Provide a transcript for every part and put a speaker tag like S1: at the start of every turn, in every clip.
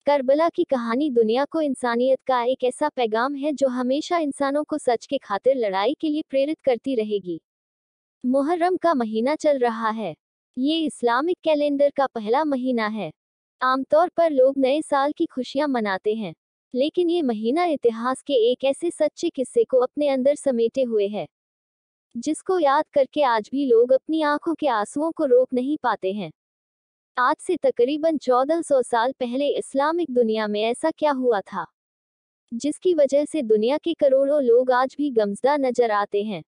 S1: Karbala की कहानी दुनिया को इंसानियत का एक ऐसा पैगाम है जो हमेशा इंसानों को सच के खातिर लड़ाई के लिए प्रेरित करती रहेगी। मुहर्रम का महीना चल रहा है। ये इस्लामिक कैलेंडर का पहला महीना है। आमतौर पर लोग नए साल की खुशियां मनाते हैं, लेकिन ये महीना इतिहास के एक ऐसे सच्चे किस्से को अपने अंदर समेटे हुए है, जिसको याद करके आज भी लोग अपनी आंखों के आंसुओं को रोक नहीं पाते हैं। आज से तकरीबन 1400 साल पहले इस्लामिक दुनिया में ऐसा क्या हुआ था, जिसकी वजह से दुनिया के करोड़ों लोग आज भी गमज़दा नजर आते हैं।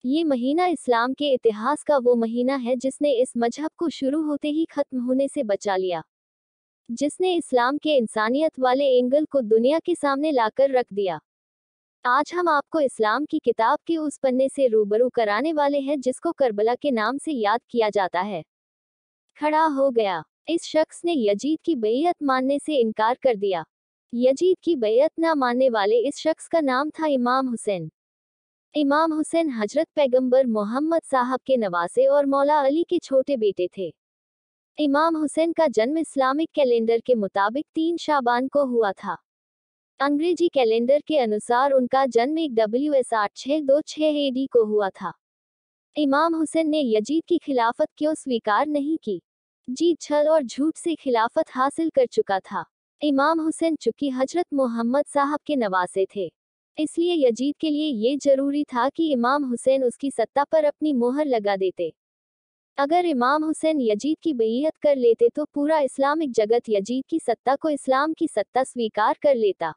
S1: ये महीना इस्लाम के इतिहास का वो महीना है जिसने इस मजहब को शुरू होते ही खत्म होने से बचा लिया, जिसने इस्लाम के इंसानियत वाले एंगल को दुनिया के सामने लाकर रख दिया। आज हम आपको इस्लाम की किताब के उस पन्ने से रूबरू कराने वाले हैं जिसको करबला के नाम से याद किया जाता है। खड़ा हो गया। इस शख्स ने यजीद की बैयत मानने से इनकार कर दिया। यजीद की बैयत न मानने वाले इस शख्स का नाम था इमाम हुसैन। इमाम हुसैन हजरत पैगंबर मोहम्मद साहब के नवासे और मौला अली के छोटे बेटे थे। इमाम हुसैन का जन्म इस्लामिक कैलेंडर के मुताबिक 3 शाबान को हुआ था। अंग्रेजी कैलेंडर के अनुसार उनका जन्म 1 WS 8626 AD को हुआ था। इमाम हुसैन ने यजीद की खिलाफत क्यों स्वीकार नहीं की? जीत छल और झूठ से खिलाफत हासिल कर चुका था। इमाम हुसैन चूंकि हजरत मोहम्मद साहब के नवासे थे, इसलिए यजीद के लिए ये जरूरी था कि इमाम हुसैन उसकी सत्ता पर अपनी मोहर लगा देते। अगर इमाम हुसैन यजीद की बैयत कर लेते तो पूरा इस्लामिक जगत यजीद की सत्ता को इस्लाम की सत्ता स्वीकार कर लेता।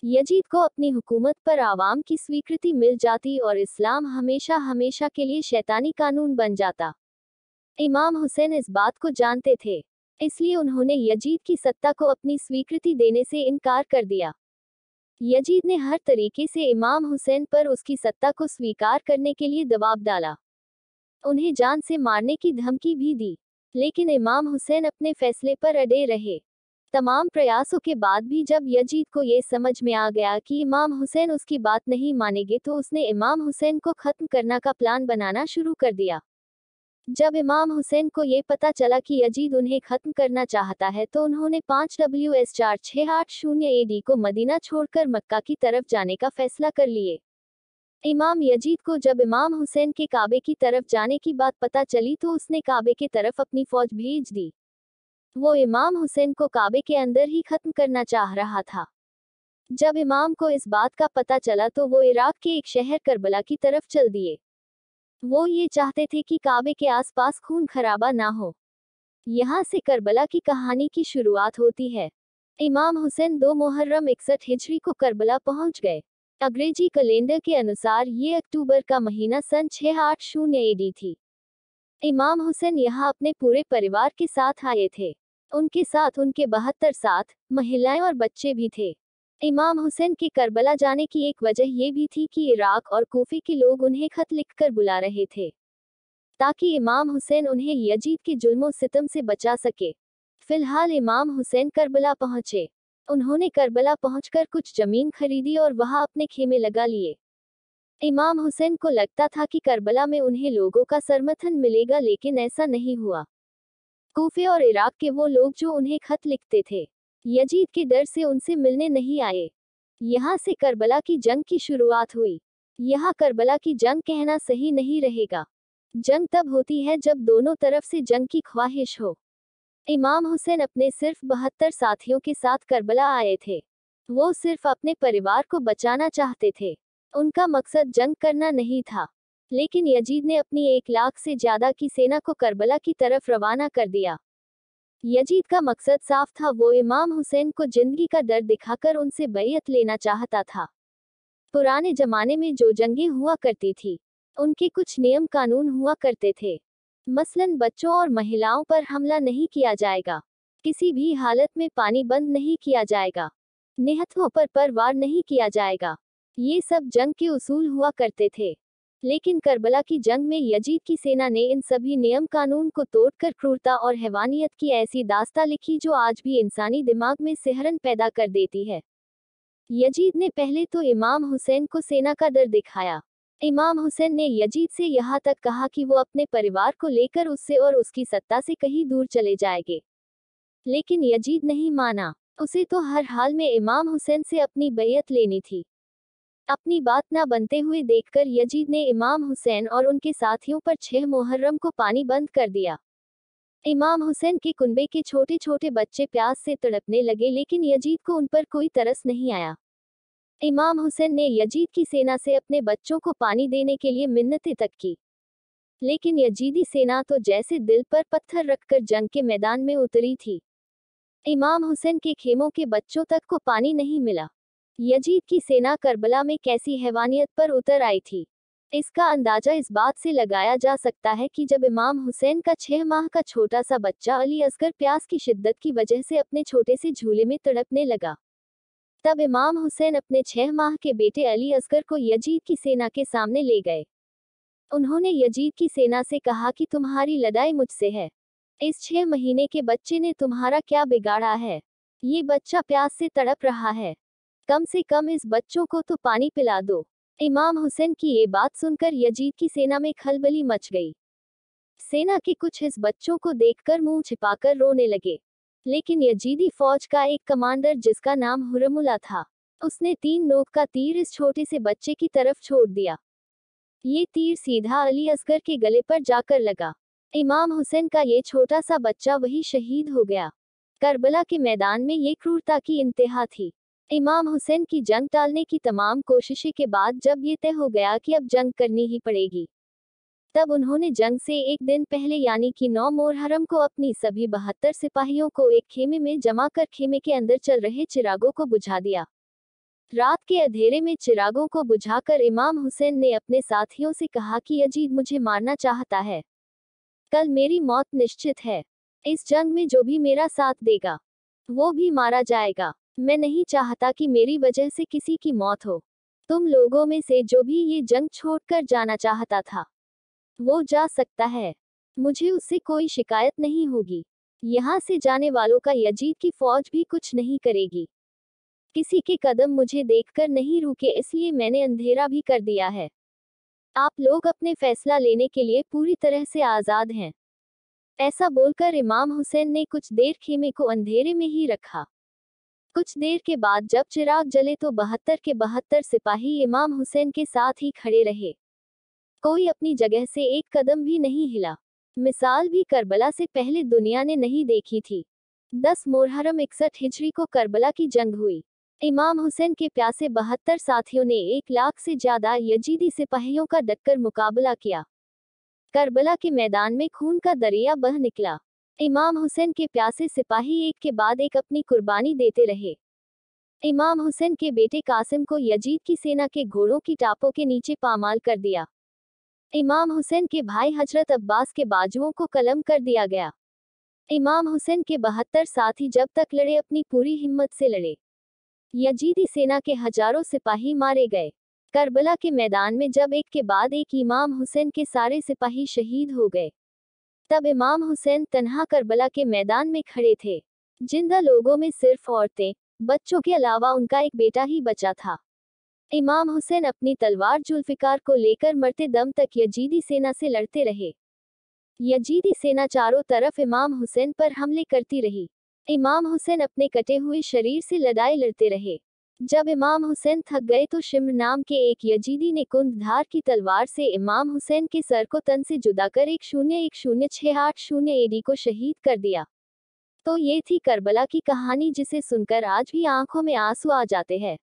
S1: यजीद को अपनी हुकूमत पर आवाम की स्वीकृति मिल जाती और इस्लाम हमेशा हमेशा के लिए शैतानी कानून बन जाता। इमाम हुसैन इस बात को जानते थे, इसलिए उन्होंने यजीद की सत्ता को अपनी स्वीकृति देने से इनकार कर दिया। यजीद ने हर तरीके से इमाम हुसैन पर उसकी सत्ता को स्वीकार करने के लिए दबाव डाला। उन्हें जान से मारने की धमकी भी दी, लेकिन इमाम हुसैन अपने फैसले पर अड़े रहे। तमाम प्रयासों के बाद भी जब यजीद को ये समझ में आ गया कि इमाम हुसैन उसकी बात नहीं मानेंगे तो उसने इमाम हुसैन को खत्म करने का प्लान बनाना शुरू कर दिया। जब इमाम हुसैन को ये पता चला कि यजीद उन्हें खत्म करना चाहता है तो उन्होंने 5 WS 4680 AD को मदीना छोड़कर मक्का की तरफ जाने का फैसला कर लिए। इमाम यजीद को जब इमाम हुसैन के काबे की तरफ जाने की बात पता चली तो उसने काबे की तरफ अपनी फौज भेज दी। वो इमाम हुसैन को काबे के अंदर ही खत्म करना चाह रहा था। जब इमाम को इस बात का पता चला तो वो इराक के एक शहर करबला की तरफ चल दिए। वो ये चाहते थे कि काबे के आसपास खून खराबा ना हो। यहाँ से करबला की कहानी की शुरुआत होती है। इमाम हुसैन 2 मुहर्रम 61 हिजरी को करबला पहुंच गए। अंग्रेजी कैलेंडर के अनुसार ये अक्टूबर का महीना सन 680 AD थी। इमाम हुसैन यहाँ अपने पूरे परिवार के साथ आए थे। उनके साथ उनके 72 साथ महिलाएं और बच्चे भी थे। इमाम हुसैन के करबला जाने की एक वजह ये भी थी कि इराक और कूफे के लोग उन्हें खत लिखकर बुला रहे थे, ताकि इमाम हुसैन उन्हें यजीद के जुल्मों सितम से बचा सके। फिलहाल इमाम हुसैन करबला पहुंचे। उन्होंने करबला पहुंचकर कुछ जमीन खरीदी और वहां अपने खेमे लगा लिए। इमाम हुसैन को लगता था कि करबला में उन्हें लोगों का समर्थन मिलेगा, लेकिन ऐसा नहीं हुआ। कूफे और इराक के वो लोग जो उन्हें खत लिखते थे, यजीद के डर से उनसे मिलने नहीं आए। यहाँ से करबला की जंग की शुरुआत हुई। यहाँ करबला की जंग कहना सही नहीं रहेगा। जंग तब होती है जब दोनों तरफ से जंग की ख्वाहिश हो। इमाम हुसैन अपने सिर्फ 72 साथियों के साथ करबला आए थे। वो सिर्फ अपने परिवार को बचाना चाहते थे। उनका मकसद जंग करना नहीं था। लेकिन यजीद ने अपनी 1 लाख से ज्यादा की सेना को करबला की तरफ रवाना कर दिया। यजीद का मकसद साफ था, वो इमाम हुसैन को जिंदगी का डर दिखाकर उनसे बैयत लेना चाहता था। पुराने जमाने में जो जंगें हुआ करती थी, उनके कुछ नियम कानून हुआ करते थे। मसलन बच्चों और महिलाओं पर हमला नहीं किया जाएगा, किसी भी हालत में पानी बंद नहीं किया जाएगा, निहत्थों पर वार नहीं किया जाएगा। ये सब जंग के उसूल हुआ करते थे। लेकिन करबला की जंग में यजीद की सेना ने इन सभी नियम कानून को तोड़कर क्रूरता और हैवानियत की ऐसी दास्तां लिखी जो आज भी इंसानी दिमाग में सिहरन पैदा कर देती है। यजीद ने पहले तो इमाम हुसैन को सेना का डर दिखाया। इमाम हुसैन ने यजीद से यहाँ तक कहा कि वो अपने परिवार को लेकर उससे और उसकी सत्ता से कहीं दूर चले जाएंगे। लेकिन यजीद नहीं माना। उसे तो हर हाल में इमाम हुसैन से अपनी बैयत लेनी थी। अपनी बात न बनते हुए देखकर यजीद ने इमाम हुसैन और उनके साथियों पर 6 मुहर्रम को पानी बंद कर दिया। इमाम हुसैन के कुनबे के छोटे छोटे बच्चे प्यास से तड़पने लगे, लेकिन यजीद को उन पर कोई तरस नहीं आया। इमाम हुसैन ने यजीद की सेना से अपने बच्चों को पानी देने के लिए मिन्नतें तक की, लेकिन यजीदी सेना तो जैसे दिल पर पत्थर रखकर जंग के मैदान में उतरी थी। इमाम हुसैन के खेमों के बच्चों तक को पानी नहीं मिला। यजीद की सेना करबला में कैसी हैवानियत पर उतर आई थी, इसका अंदाजा इस बात से लगाया जा सकता है कि जब इमाम हुसैन का 6 माह का छोटा सा बच्चा अली असगर प्यास की शिद्दत की वजह से अपने छोटे से झूले में तड़पने लगा, तब इमाम हुसैन अपने 6 माह के बेटे अली असगर को यजीद की सेना के सामने ले गए। उन्होंने यजीद की सेना से कहा कि तुम्हारी लड़ाई मुझसे है। इस 6 महीने के बच्चे ने तुम्हारा क्या बिगाड़ा है? ये बच्चा प्यास से तड़प रहा है, कम से कम इस बच्चों को तो पानी पिला दो। इमाम हुसैन की ये बात सुनकर यजीद की सेना में खलबली मच गई। सेना के कुछ इस बच्चों को देखकर मुंह छिपाकर रोने लगे, लेकिन यजीदी फौज का एक कमांडर जिसका नाम हुरमुला था, उसने 3 नोक का तीर इस छोटे से बच्चे की तरफ छोड़ दिया। ये तीर सीधा अली असगर के गले पर जाकर लगा। इमाम हुसैन का ये छोटा सा बच्चा वही शहीद हो गया। करबला के मैदान में ये क्रूरता की इंतहा थी। इमाम हुसैन की जंग टालने की तमाम कोशिशें के बाद जब ये तय हो गया कि अब जंग करनी ही पड़ेगी, तब उन्होंने जंग से एक दिन पहले यानी कि 9 मुहर्रम को अपनी सभी 72 सिपाहियों को एक खेमे में जमा कर खेमे के अंदर चल रहे चिरागों को बुझा दिया। रात के अंधेरे में चिरागों को बुझाकर इमाम हुसैन ने अपने साथियों से कहा कि यजीद मुझे मारना चाहता है। कल मेरी मौत निश्चित है। इस जंग में जो भी मेरा साथ देगा, वो भी मारा जाएगा। मैं नहीं चाहता कि मेरी वजह से किसी की मौत हो। तुम लोगों में से जो भी ये जंग छोड़कर जाना चाहता था, वो जा सकता है। मुझे उससे कोई शिकायत नहीं होगी। यहाँ से जाने वालों का यजीद की फौज भी कुछ नहीं करेगी। किसी के कदम मुझे देखकर नहीं रुके, इसलिए मैंने अंधेरा भी कर दिया है। आप लोग अपने फैसला लेने के लिए पूरी तरह से आज़ाद हैं। ऐसा बोलकर इमाम हुसैन ने कुछ देर खेमे को अंधेरे में ही रखा। कुछ देर के बाद जब चिराग जले तो 72 के 72 सिपाही इमाम हुसैन के साथ ही खड़े रहे। कोई अपनी जगह से एक कदम भी नहीं हिला। मिसाल भी करबला से पहले दुनिया ने नहीं देखी थी। 10 मुहर्रम 61 हिजरी को करबला की जंग हुई। इमाम हुसैन के प्यासे 72 साथियों ने 1 लाख से ज्यादा यजीदी सिपाहियों का डटकर मुकाबला किया। करबला के मैदान में खून का दरिया बह निकला। इमाम हुसैन के प्यासे सिपाही एक के बाद एक अपनी कुर्बानी देते रहे। इमाम हुसैन के बेटे कासिम को यजीद की सेना के घोड़ों की टापों के नीचे पामाल कर दिया। इमाम हुसैन के भाई हजरत अब्बास के बाजुओं को कलम कर दिया गया। इमाम हुसैन के 72 साथी जब तक लड़े अपनी पूरी हिम्मत से लड़े। यजीदी सेना के हजारों सिपाही मारे गए। करबला के मैदान में जब एक के बाद एक इमाम हुसैन के सारे सिपाही शहीद हो गए, तब इमाम हुसैन तन्हा करबला के मैदान में खड़े थे। जिंदा लोगों में सिर्फ औरतें, बच्चों के अलावा उनका एक बेटा ही बचा था। इमाम हुसैन अपनी तलवार जुल्फिकार को लेकर मरते दम तक यजीदी सेना से लड़ते रहे। यजीदी सेना चारों तरफ इमाम हुसैन पर हमले करती रही। इमाम हुसैन अपने कटे हुए शरीर से लड़ाई लड़ते रहे। जब इमाम हुसैन थक गए तो शिम्र नाम के एक यजीदी ने कुंदधार की तलवार से इमाम हुसैन के सर को तन से जुदा कर 101068 एडी को शहीद कर दिया। तो ये थी करबला की कहानी, जिसे सुनकर आज भी आंखों में आंसू आ जाते हैं।